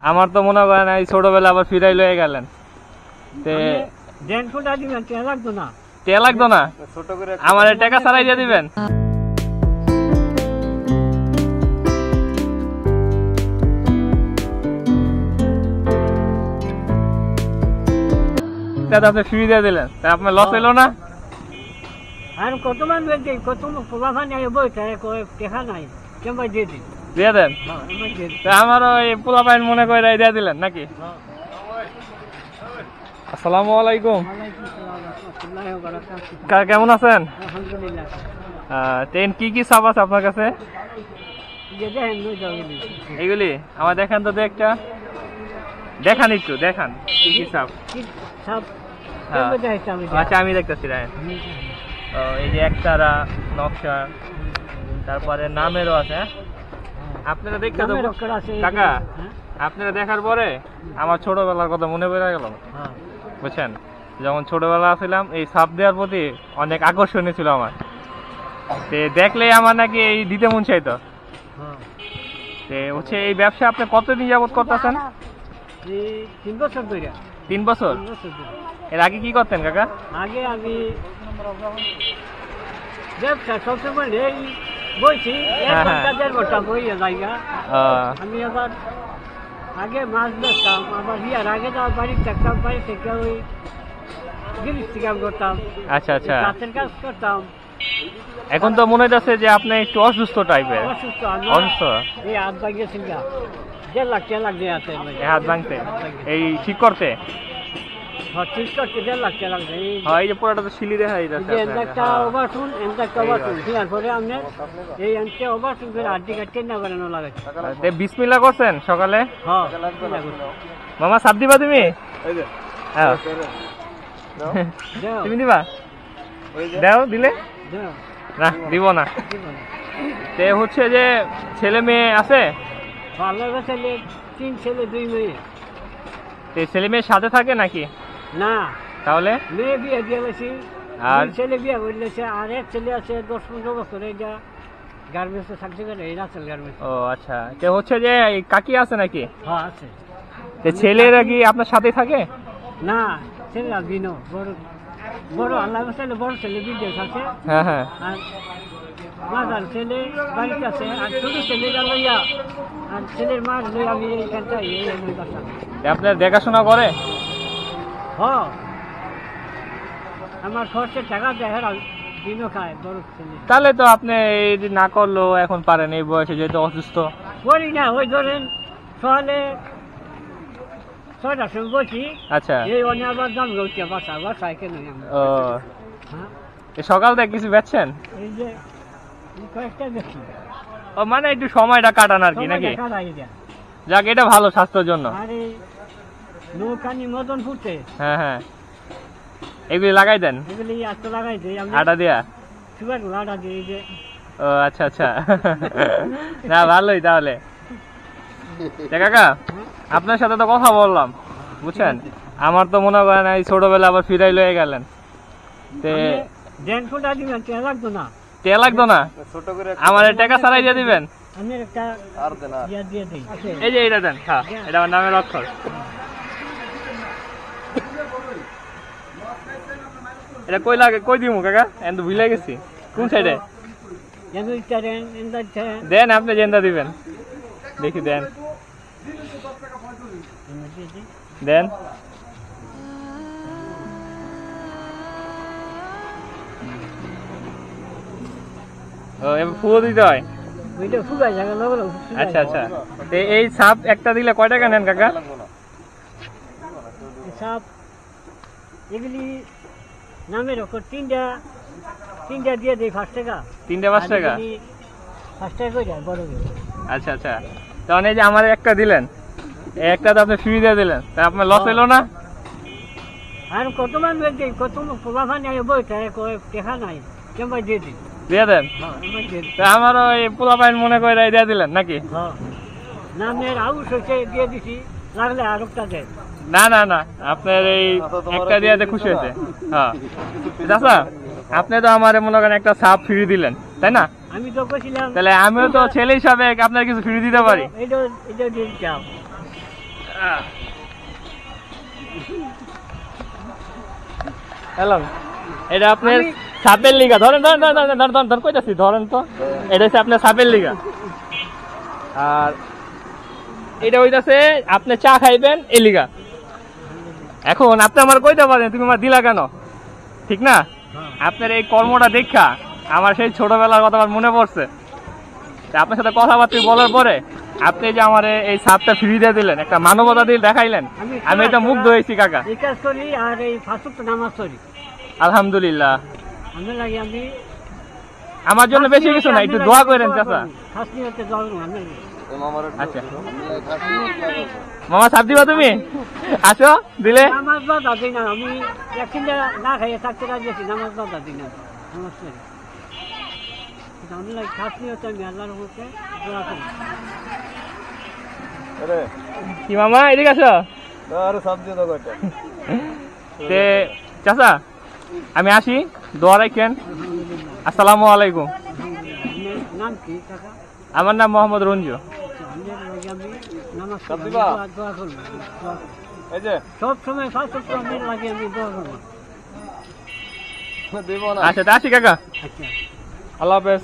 আমার তো মনে করেন এই ছোটবেলা আবার ফিরাই লয়ে গেলেন। টেয়া লাগতো না, আমার টাকা ছাড়াই দিয়ে দিবেন। আপনি ফ্রি দিয়ে দিলেন, আপনার লস হইলো না? আর কত মান কত নাই দিয়ে দেন। আমারও এই পোলা পাইন মনে করে দিয়ে দিলেন নাকি? আসসালামু আলাইকুম, কেমন আছেন? কি কি সাপ আছে আপনার কাছে? এগুলি আমার দেখান তো, একটা দেখান, একটু দেখান কি কি সাপ। আচ্ছা আমি দেখতেছি। এই যে একতারা, নকশা, তারপরে নামেরও আছে। আপনারা দেখতে কাকা, আপনারা দেখার পরে আমার ছোটবেলার কথা মনে পড়ে গেল, বুঝছেন? যখন ছোটবেলা ছিলাম এই সাপ দেওয়ার প্রতি অনেক আকর্ষণীয় ছিল আমার। দেখলেই আমার নাকি এই দিতে মন চাইতো। হচ্ছে এই ব্যবসা আপনি কতদিন যাবত করতেছেন? 3 বছর ধরে। 3 বছর? এর আগে কি করতেন কাকা? আগে আমি ব্যবসা সবসময় বইছি, 1-1.5 বইয়ে জায়গা। আমি আবার আগে মাছ বেচতাম, আবার বিয়ার আগে তো বাড়িতে থাকতাম, বাড়ি থেকে ওই গৃহস্থী কাজ করতাম। আচ্ছা আচ্ছা, কাছের কাজ করতাম। এখন তো মনে হচ্ছে যে আপনি একটু অসুস্থ টাইপের। অসুস্থ এই হাত ভাঙিয়েছিল, 1.5 লাখ দিয়ে আছে। হাত ভাঙতে এই ঠিক করতে? ঠিক করতে 1.5 লাখ লাগছে। এই যে পুরোটা তো শিলি দেখা যাচ্ছে। একটা ওভারটুন, একটা ওভারটুন দেওয়ার পরে আপনি এই একটা ওভারটুন করে হাড্ডি কাটতে না বানানো লাগাচ্ছে। বিসমিল্লাহ করছেন সকালে? হ্যাঁ মামা সাপ দিবা তুমি? তুমি দিবা? দাও, দিলে না দিব না। হচ্ছে যে ছেলে মেয়ে আছে? ছেলে 3 ছেলে 2 মেয়ে। ছেলে মেয়ের সাথে থাকে নাকি? না, তাহলে মেয়ে বিয়ে দিয়ে গেছি, আর ছেলে বিয়ে করলেছে। আর এক ছেলে আছে 10-15 বছর, এটা গার্মেন্টসে চাকরি করে, এই রাসেল গার্মেন্টস। ও আচ্ছা, হচ্ছে যে কাকি আছে নাকি? হ্যাঁ আছে। ছেলেরা কি আপনার সাথে থাকে? না, ছেলে বিনো বড় আল্লাহ ছেলে, বড় ছেলে বিদেশ আছে। হ্যাঁ হ্যাঁ। আর মাদার ছেলে বাড়িতে আছে, আর ছোট ছেলেটা লইয়া, আর ছেলের মা লইয়া আমি এইখানটা আপনার দেখাশোনা করে? হ্যাঁ, আমার খরচের টাকা দেয়, দিনও খায় বড় ছেলে। তাহলে তো আপনি এই না করলেও এখন পারেন, এই বয়সে যেহেতু অসুস্থ। করি না, ওই ধরেন সকালে 6টার সময় বসি। আচ্ছা, এই অনেক আবার দাম গেছে বাসায় কেন? ও সকাল থেকে কিছু বেচছেন? এই যে কয়েকটা বেশি। ও মানে একটু সময়টা কাটান আর কি নাকি? যাক, এটা ভালো স্বাস্থ্যের জন্য। আরে নৌকানি মদন ফুটে। হ্যাঁ হ্যাঁ, এগুলি লাগাই দেন? এগুলি আটটা লাগাই দেয় আটা দিয়া? আটা দিয়ে যে। ও আচ্ছা আচ্ছা, না ভালোই তাহলে। কাকা, আপনার সাথে তো কথা বললাম, বুঝছেন? আমার তো মনে করেন এই ছোটবেলা আবার ফিরাই লয়ে গেলেন। লাগতো না? টেয়া লাগতো না, আমার টাকা ছাড়াই দিয়ে দিবেন। এই যে এটা দেন। হ্যাঁ, এটা আমার নামের অক্ষর। এটা কই লাগে, কই দিমু কাকা? এত ভুলে গেছি। কোন সাইডে দেন? আপনি জেন্দা দিবেন, দেখি দেন। দেন। ও এবার ফুল দিতে হয়? আচ্ছা আচ্ছা, এই সাপ একটা দিলে কয় টাকা নেন কাকা? সাপ এগুলি নামের ওপর 3টা দিয়ে দেয় 5 টাকা। 3টা 5 টাকা? 5 টাকা করে যায় বড়। আচ্ছা আচ্ছা, তখন এই যে আমার একটা দিলেন, একটা তো আপনি ফ্রি দিয়ে দিলেন, তা আপনার লস হইলো না? আর কত মান কত প্রভাব নেই, বই দেখা নাই, কেমন দিয়ে দিই। দিয়ে দেন? আমারও এই পোলা পাইন মনে করে দিয়ে দিলেন নাকি? নামের আউশ হয়েছে, দিয়ে দিছি, লাগলে আর একটা দেয়। না না না, আপনার এই একটা দিয়ে খুশি হয়েছে। হ্যাঁ চাচা, আপনি তো আমার মনে করেন একটা সাপ ফ্রি দিলেন, তাই না? আমি তো কইছিলাম, তাহলে আমিও তো ছেলে হিসাবে আপনার কিছু ফ্রি দিতে পারি। হ্যালো, এটা আপনার সাপের লিগা। ধরেন ধরেন ধরেন ধরেন ধরেন ধরেন কইতাছি, ধরেন তো। এটা হচ্ছে আপনার সাপের লিগা। আর এটা হইতাছে আপনি চা খাইবেন এই লিগা। এখন আপনি আমার কইতে পারেন তুমি আমার দিলা কেন, ঠিক না? আপনার এই কর্মটা দেখা আমার সেই ছোটবেলার কথা আমার মনে পড়ছে। আপনার সাথে কথাবার্তা বলার পরে আপনি যে আমার এই সাপটা ফ্রি দিয়ে দিলেন, একটা মানবতা দিয়ে দেখাইলেন, আমি এটা মুগ্ধ হয়েছি কাকা। এই কাজ করি আর এই ফাঁসুক নামাজ করি আলহামদুলিল্লাহ। আমি লাগে আমি আমার জন্য বেশি কিছু না, একটু দোয়া করেন চাচা। খাসনি হতে দোয়া করুন আমি। আচ্ছা মামা সাপ দিবা তুমি? আসো দিলে। নামাজ বাধা দিই না, আমি একদিন না খাইয়ে থাকতে রাজি আছি, নামাজ বাধা দিই না, নামাজ পড়ি। আমি লাগে খাসনি হতে আমি আল্লাহর মধ্যে দোয়া করি। কি মামা এদিকে আসো। তে চাচা আমি আসি, দোয়া রাখেন। আসসালামু আলাইকুম। নাম কি কাকা? আমার নাম মোহাম্মদ রঞ্জু। আমি নামাজ দোয়া করবো, সব সময় ফাঁসুক লাগে আমি দোয়া করবো। আচ্ছা তা আসি কাকা, আচ্ছা আল্লাহ হাফেজ।